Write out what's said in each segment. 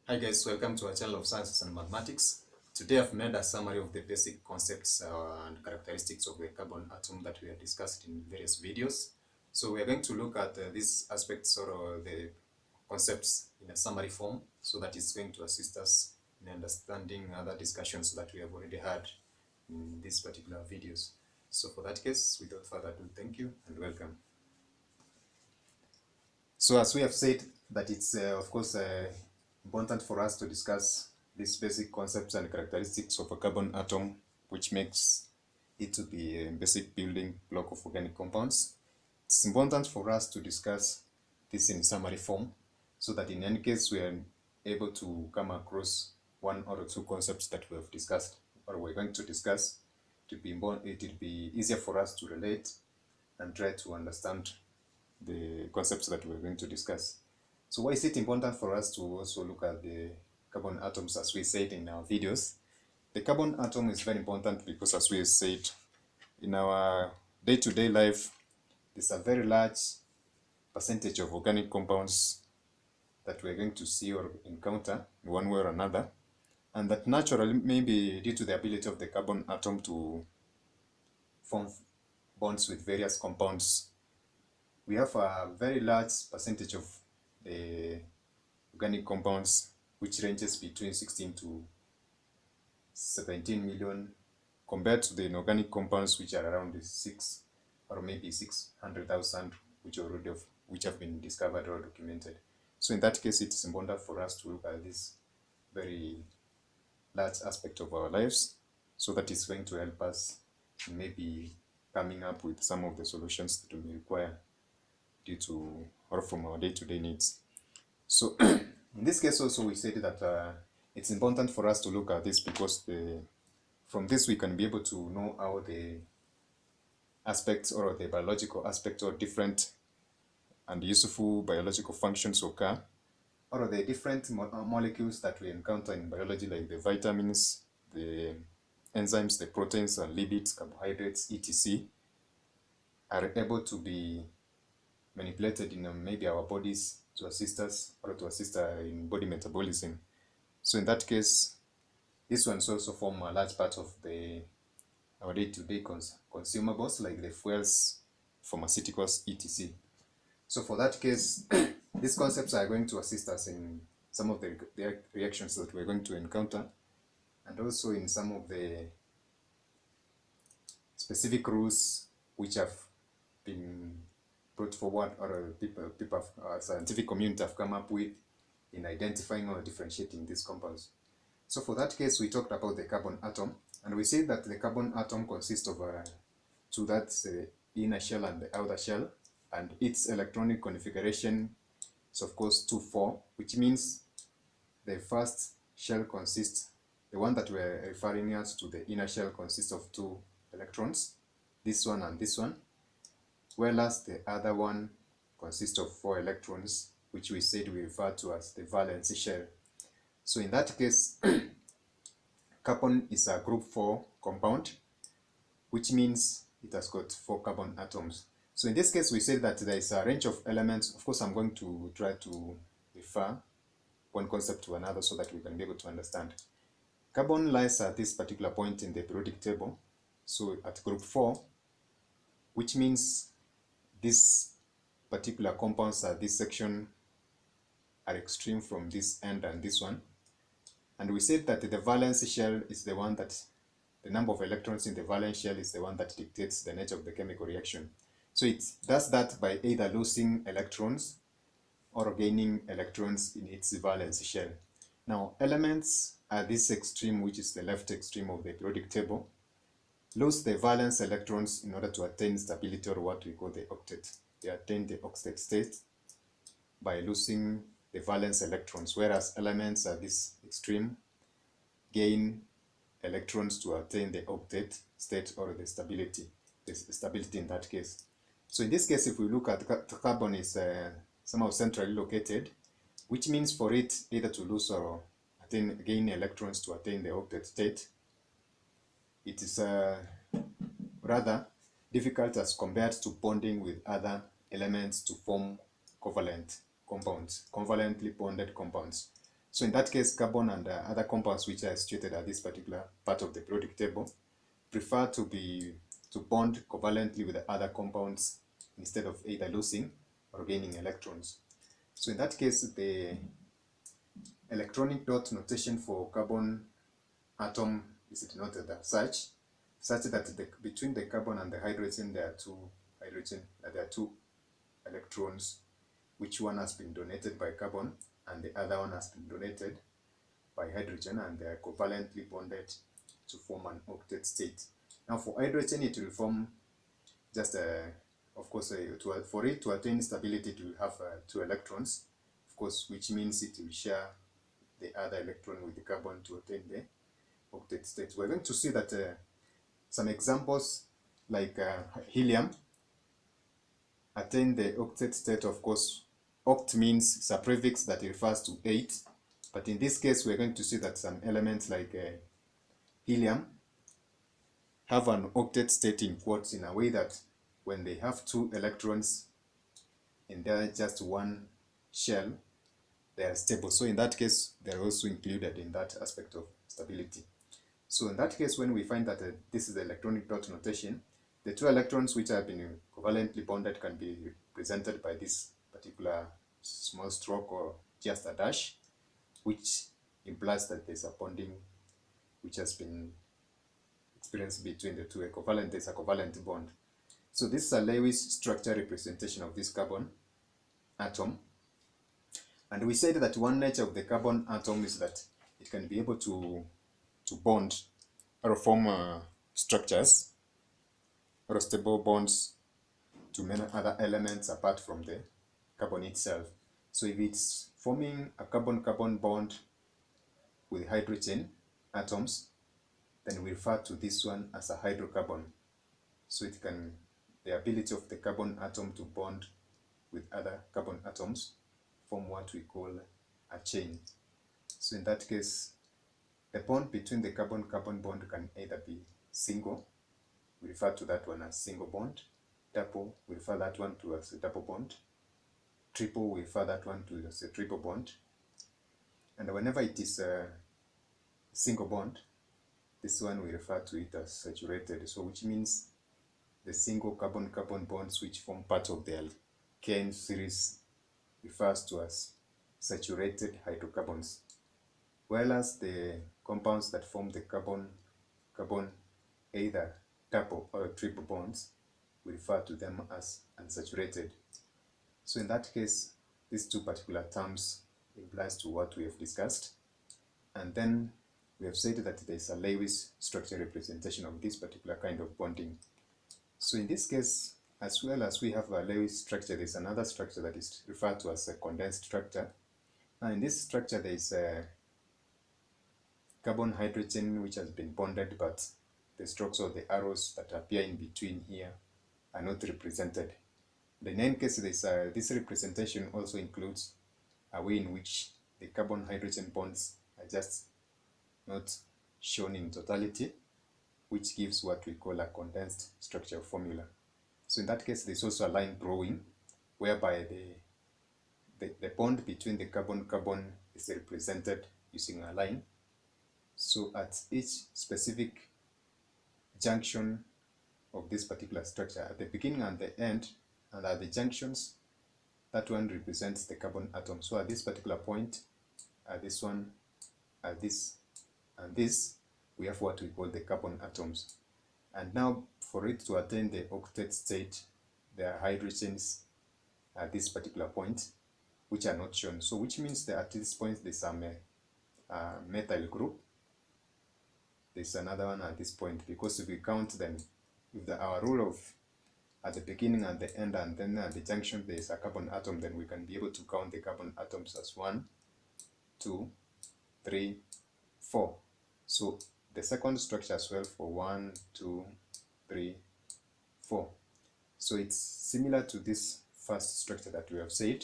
Hi guys, welcome to our channel of Sciences and Mathematics. Today I've made a summary of the basic concepts and characteristics of the carbon atom that we have discussed in various videos. So we are going to look at these aspects or the concepts in a summary form, so that it's going to assist us in understanding other discussions that we have already had in these particular videos. So for that case, without further ado, thank you and welcome. So as we have said that it's of course important for us to discuss these basic concepts and characteristics of a carbon atom, which makes it to be a basic building block of organic compounds. It's important for us to discuss this in summary form, so that in any case we are able to come across one or two concepts that we have discussed or we're going to discuss. It will be easier for us to relate and try to understand the concepts that we're going to discuss. So why is it important for us to also look at the carbon atoms, as we said in our videos? The carbon atom is very important because, as we said, in our day-to-day life, there's a very large percentage of organic compounds that we're going to see or encounter in one way or another, and that naturally, maybe due to the ability of the carbon atom to form bonds with various compounds, we have a very large percentage of the organic compounds, which ranges between 16 to 17 million, compared to the inorganic compounds, which are around 6 or maybe 600,000, which have been discovered or documented. So in that case, it's important for us to look at this very large aspect of our lives, so that it's going to help us in maybe coming up with some of the solutions that we require due to or from our day-to-day needs. So in this case also, we said that it's important for us to look at this because from this we can be able to know how the aspects or the biological aspects or different and useful biological functions occur, or the different molecules that we encounter in biology, like the vitamins, the enzymes, the proteins and lipids, carbohydrates, etc., are able to be manipulated in maybe our bodies to assist us or to assist in body metabolism. So in that case, these ones also form a large part of our day-to-day consumables, like the fuels, pharmaceuticals, etc. So for that case, these concepts are going to assist us in some of the reactions that we're going to encounter, and also in some of the specific rules which have been brought forward, or people scientific community have come up with in identifying or differentiating these compounds. So for that case, we talked about the carbon atom, and we said that the carbon atom consists of two, that's the inner shell and the outer shell, and its electronic configuration is of course 2,4, which means the first shell consists, the one that we're referring as to, the inner shell, consists of 2 electrons, this one and this one, whereas the other one consists of 4 electrons, which we said we refer to as the valence shell. So in that case, carbon is a group 4 compound, which means it has got 4 carbon atoms. So in this case, we say that there is a range of elements. Of course, I'm going to try to refer one concept to another so that we can be able to understand. Carbon lies at this particular point in the periodic table, so at group 4, which means this particular compounds at this section are extreme from this end and this one. And we said that the valence shell is the one that, the number of electrons in the valence shell is the one that dictates the nature of the chemical reaction. So it does that by either losing electrons or gaining electrons in its valence shell. Now, elements at this extreme, which is the left extreme of the periodic table, lose the valence electrons in order to attain stability, or what we call the octet. They attain the octet state by losing the valence electrons, whereas elements at this extreme gain electrons to attain the octet state, or the stability in that case. So in this case, if we look at the carbon is somehow centrally located, which means for it either to lose or gain electrons to attain the octet state, it is rather difficult as compared to bonding with other elements to form covalent compounds, covalently bonded compounds. So in that case, carbon and other compounds which are situated at this particular part of the periodic table prefer to bond covalently with the other compounds instead of either losing or gaining electrons. So in that case, the electronic dot notation for carbon atom is denoted as such that between the carbon and the hydrogen there are two electrons, which one has been donated by carbon and the other one has been donated by hydrogen, and they are covalently bonded to form an octet state. Now for hydrogen, it will form just of course for it to attain stability, it will have two electrons, of course, which means it will share the other electron with the carbon to attain the octet state. We're going to see that some examples like helium attain the octet state. Of course, oct means it's a prefix that refers to 8, but in this case we're going to see that some elements like helium have an octet state in quotes, in a way that when they have two electrons in their just one shell, they are stable. So in that case, they're also included in that aspect of stability. So in that case, when we find that this is the electronic dot notation, the two electrons which have been covalently bonded can be represented by this particular small stroke or just a dash, which implies that there's a bonding which has been experienced between the two. There's a covalent bond. So this is a Lewis structure representation of this carbon atom. And we said that one nature of the carbon atom is that it can be able to bond or form structures or stable bonds to many other elements apart from the carbon itself. So if it's forming a carbon-carbon bond with hydrogen atoms, then we refer to this one as a hydrocarbon. So the ability of the carbon atom to bond with other carbon atoms form what we call a chain. So in that case, the bond between the carbon-carbon bond can either be single, we refer to that one as single bond; double, we refer that one to as a double bond; triple, we refer that one to as a triple bond. And whenever it is a single bond, this one we refer to it as saturated. So which means the single carbon-carbon bonds which form part of the alkane series refers to as saturated hydrocarbons, whereas the compounds that form the carbon-carbon either double or triple bonds, we refer to them as unsaturated. So in that case, these two particular terms implies to what we have discussed. And then we have said that there is a Lewis structure representation of this particular kind of bonding. So in this case, as well as we have a Lewis structure, there is another structure that is referred to as a condensed structure. Now in this structure, there is a carbon hydrogen which has been bonded, but the strokes or the arrows that appear in between here are not represented. In any case, this representation also includes a way in which the carbon hydrogen bonds are just not shown in totality, which gives what we call a condensed structure formula. So in that case, there's also a line drawing whereby the bond between the carbon-carbon is represented using a line. So at each specific junction of this particular structure, at the beginning and the end, and at the junctions, that one represents the carbon atom. So at this particular point, at this one, at this, and this, we have what we call the carbon atoms. And now for it to attain the octet state, there are hydrogens at this particular point, which are not shown. So which means that at this point, there's a methyl group. There's another one at this point, because if we count them, with our rule of at the beginning and the end, and then at the junction there's a carbon atom, then we can be able to count the carbon atoms as 1, 2, 3, 4. So the second structure as well for 1, 2, 3, 4. So it's similar to this first structure that we have said,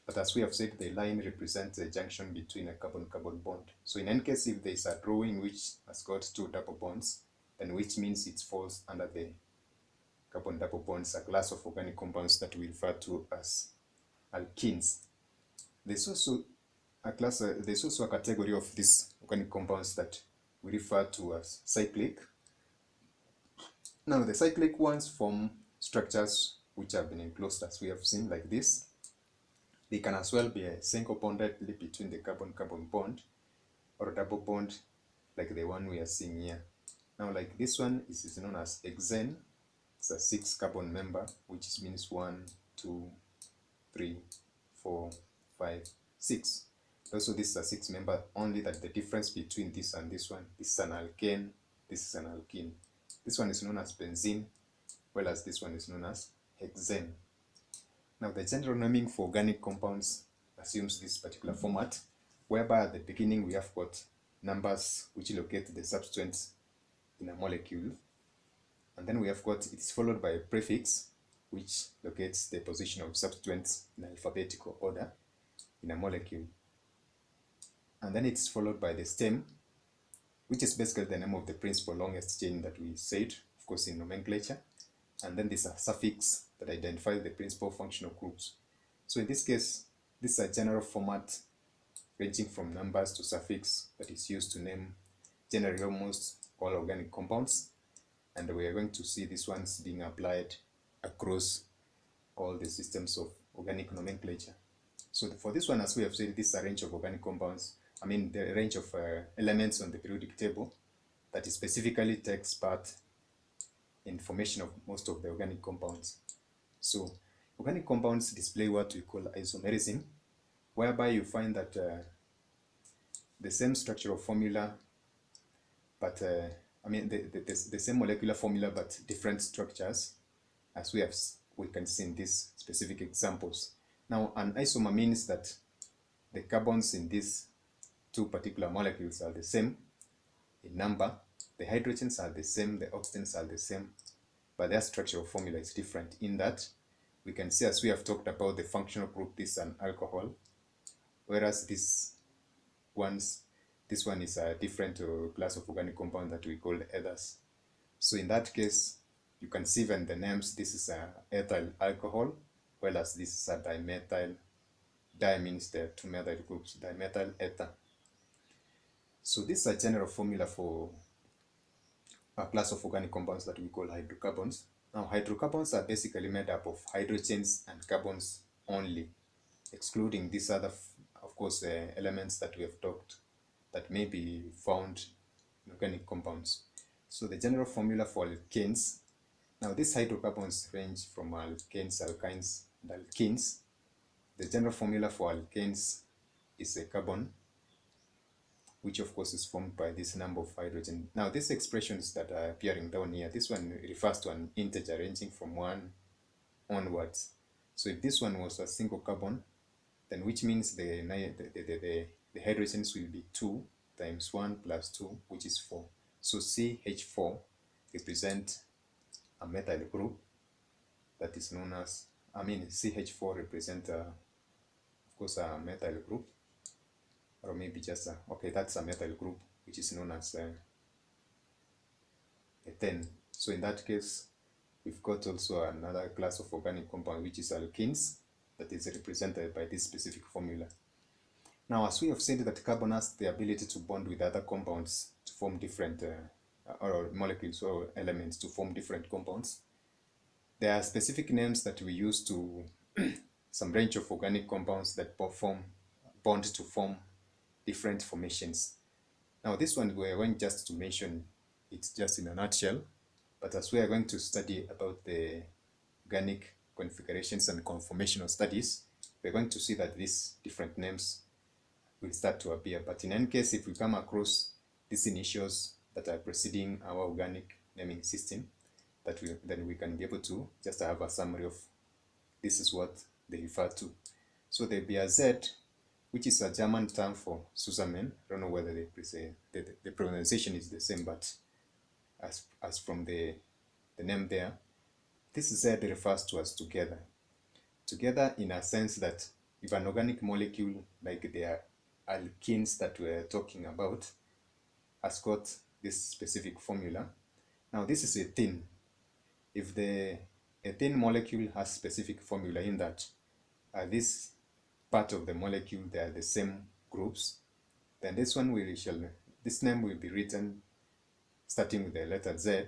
but as we have said, the line represents a junction between a carbon-carbon bond. So in any case, if there is a drawing which has got two double bonds, then which means it falls under the carbon double bonds, a class of organic compounds that we refer to as alkenes. There's also there's also a category of these organic compounds that we refer to as cyclic. Now the cyclic ones form structures which have been enclosed, as we have seen, like this. They can as well be a single bond directly between the carbon-carbon bond, or a double bond like the one we are seeing here. Now like this one is known as hexane. It's a 6 carbon member, which means 1, 2, 3, 4, 5, 6. Also this is a 6 member, only that the difference between this and this one, this is an alkane, this is an alkene. This one is known as benzene, whereas this one is known as hexane. Now the general naming for organic compounds assumes this particular format, whereby at the beginning we have got numbers which locate the substituents in a molecule, and then we have got, it's followed by a prefix which locates the position of substituents in alphabetical order in a molecule, and then it's followed by the stem, which is basically the name of the principal longest chain that we said, of course, in nomenclature, and then there's a suffix that identifies the principal functional groups. So in this case, this is a general format ranging from numbers to suffix that is used to name generally almost all organic compounds, and we are going to see these ones being applied across all the systems of organic nomenclature. So for this one, as we have said, this is a range of organic compounds, the range of elements on the periodic table that specifically takes part in formation of most of the organic compounds. So organic compounds display what we call isomerism, whereby you find that the same structural formula, but the same molecular formula but different structures, as we can see in these specific examples. Now an isomer means that the carbons in these two particular molecules are the same in number, the hydrogens are the same, the oxygens are the same, but their structural formula is different in that we can see, as we have talked about the functional group, this is an alcohol, whereas this one is a different class of organic compound that we call ethers. So in that case, you can see even the names, this is a ethyl alcohol, whereas this is a dimethyl. Di means there are two methyl groups, dimethyl ether. So this is a general formula for a class of organic compounds that we call hydrocarbons. Now hydrocarbons are basically made up of hydrogens and carbons only, excluding these other, of course, elements that we have talked that may be found in organic compounds. So the general formula for alkanes, now these hydrocarbons range from alkanes, alkynes, and alkenes. The general formula for alkanes is a carbon, which of course is formed by this number of hydrogen. Now these expressions that are appearing down here, this one refers to an integer ranging from 1 onwards. So if this one was a single carbon, then which means the hydrogens will be 2 times 1 plus 2, which is 4. So CH4 represents a methyl group that is known as, CH4 represents, of course, a methyl group, or maybe just that's a methyl group, which is known as ethane. So in that case, we've got also another class of organic compound, which is alkenes, that is represented by this specific formula. Now, as we have said that carbon has the ability to bond with other compounds to form different or molecules or elements to form different compounds, there are specific names that we use to some range of organic compounds that bond to form different formations. Now this one we are going just to mention it just in a nutshell, but as we are going to study about the organic configurations and conformational studies, we're going to see that these different names will start to appear. But in any case, if we come across these initials that are preceding our organic naming system, then we can be able to just have a summary of this is what they refer to. So the BRZ, which is a German term for Zusammen. I don't know whether the pronunciation is the same, but as from the name there, this Z refers to as together. Together in a sense that if an organic molecule like the alkenes that we're talking about has got this specific formula. Now this is ethene. If the ethene molecule has specific formula in that this part of the molecule, they are the same groups. Then this one this name will be written starting with the letter Z.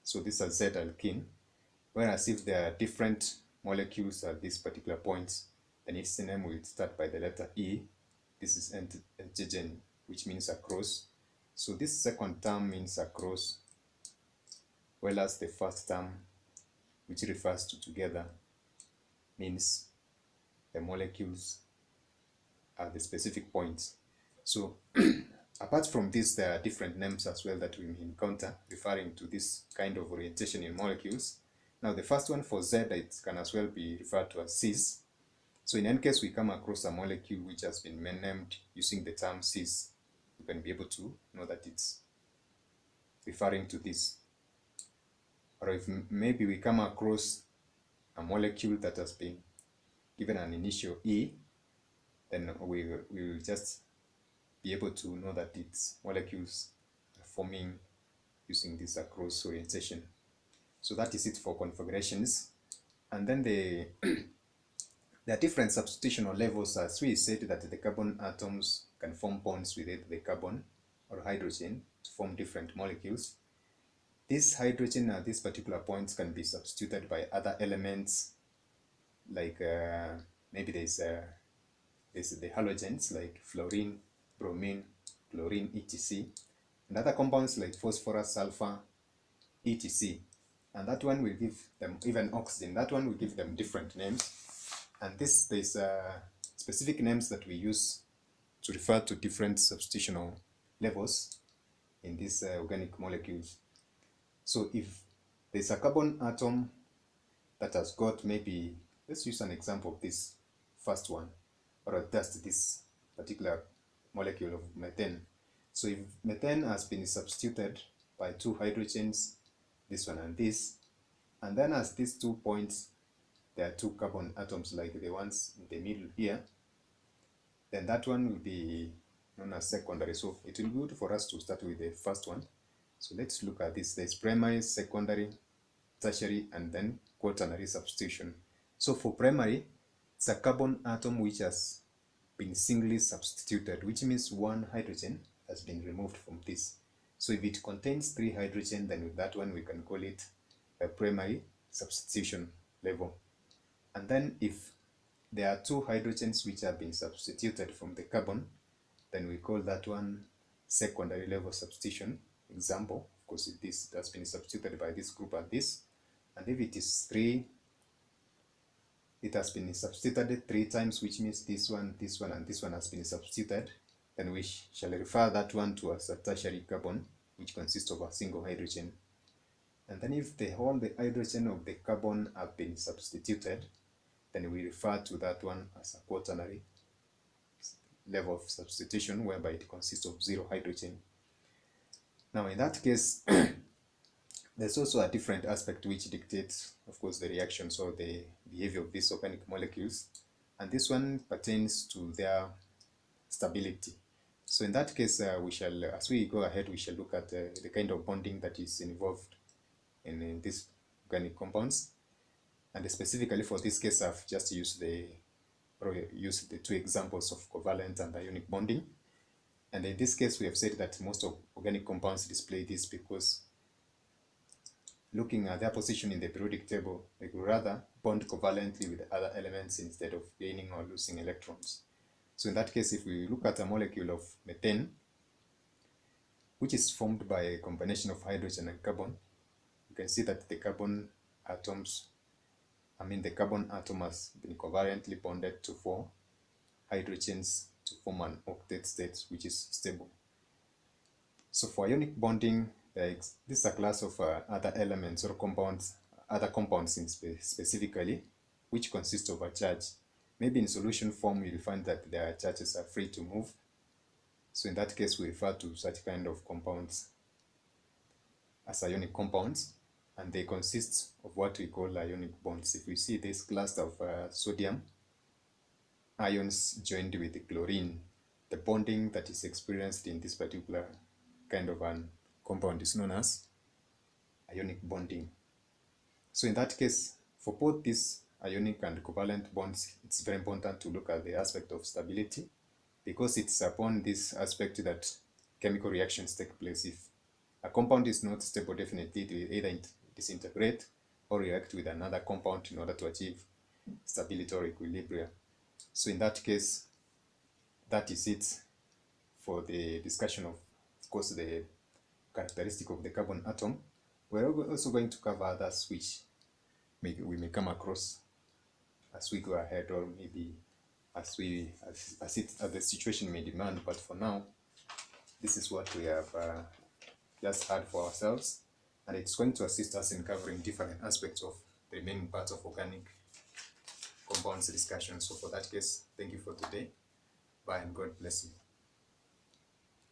So this is Z alkene. Whereas if there are different molecules at these particular points, then its name will start by the letter E. This is antigen, which means across. So this second term means across, whereas the first term, which refers to together, means the molecules are the specific points. So apart from this, there are different names as well that we may encounter referring to this kind of orientation in molecules. Now the first one for Z, it can as well be referred to as cis. So in any case we come across a molecule which has been named using the term cis, you can be able to know that it's referring to this. Or if maybe we come across a molecule that has been given an initial E, then we will just be able to know that its molecules are forming using this across orientation. So that is it for configurations. And then there are different substitutional levels, as we said that the carbon atoms can form bonds with either the carbon or hydrogen to form different molecules. This hydrogen at these particular points can be substituted by other elements, like maybe there's the halogens like fluorine, bromine, chlorine, etc. And other compounds like phosphorus, sulfur, etc. And that one will give them, even oxygen, that one will give them different names. And there's specific names that we use to refer to different substitutional levels in these organic molecules. So if there's a carbon atom that has got, maybe, let's use an example of this first one, or just this particular molecule of methane. So if methane has been substituted by two hydrogens, this one and this, and then as these 2 points, there are 2 carbon atoms like the ones in the middle here, then that one will be known as secondary. So it will be good for us to start with the first one. So let's look at this. There's primary, secondary, tertiary, and then quaternary substitution. So for primary, it's a carbon atom which has been singly substituted, which means 1 hydrogen has been removed from this. So if it contains 3 hydrogen, then with that one we can call it a primary substitution level. And then if there are 2 hydrogens which have been substituted from the carbon, then we call that one secondary level substitution. Example, of course, if this has been substituted by this group and this, and if it is 3, it has been substituted 3 times, which means this one, and this one has been substituted, then we shall refer that one to as a tertiary carbon, which consists of a single hydrogen. And then if the hydrogen of the carbon have been substituted, then we refer to that one as a quaternary level of substitution, whereby it consists of 0 hydrogen. Now in that case, there's also a different aspect which dictates, of course, the reactions or the behavior of these organic molecules, and this one pertains to their stability. So in that case, we shall, as we go ahead, we shall look at the kind of bonding that is involved in these organic compounds. And specifically for this case, I've just used the 2 examples of covalent and ionic bonding. And in this case, we have said that most of organic compounds display this because looking at their position in the periodic table, they would rather bond covalently with other elements instead of gaining or losing electrons. So in that case, if we look at a molecule of methane, which is formed by a combination of hydrogen and carbon, you can see that the carbon atom has been covalently bonded to 4 hydrogens to form an octet state, which is stable. So for ionic bonding, this is a class of other elements or compounds, other compounds specifically, which consist of a charge. Maybe in solution form, you'll find that their charges are free to move. So in that case, we refer to such kind of compounds as ionic compounds, and they consist of what we call ionic bonds. If we see this cluster of sodium ions joined with the chlorine, the bonding that is experienced in this particular kind of an compound is known as ionic bonding. So in that case, for both these ionic and covalent bonds, it's very important to look at the aspect of stability. because it's upon this aspect that chemical reactions take place. If a compound is not stable, definitely it will either disintegrate or react with another compound in order to achieve stability or equilibrium. So in that case, that is it for the discussion of course, the characteristic of the carbon atom. We're also going to cover others which we may come across as we go ahead, or maybe as the situation may demand. But for now, this is what we have just had for ourselves, and it's going to assist us in covering different aspects of the remaining parts of organic compounds discussion. So for that case, thank you for today. Bye and God bless you.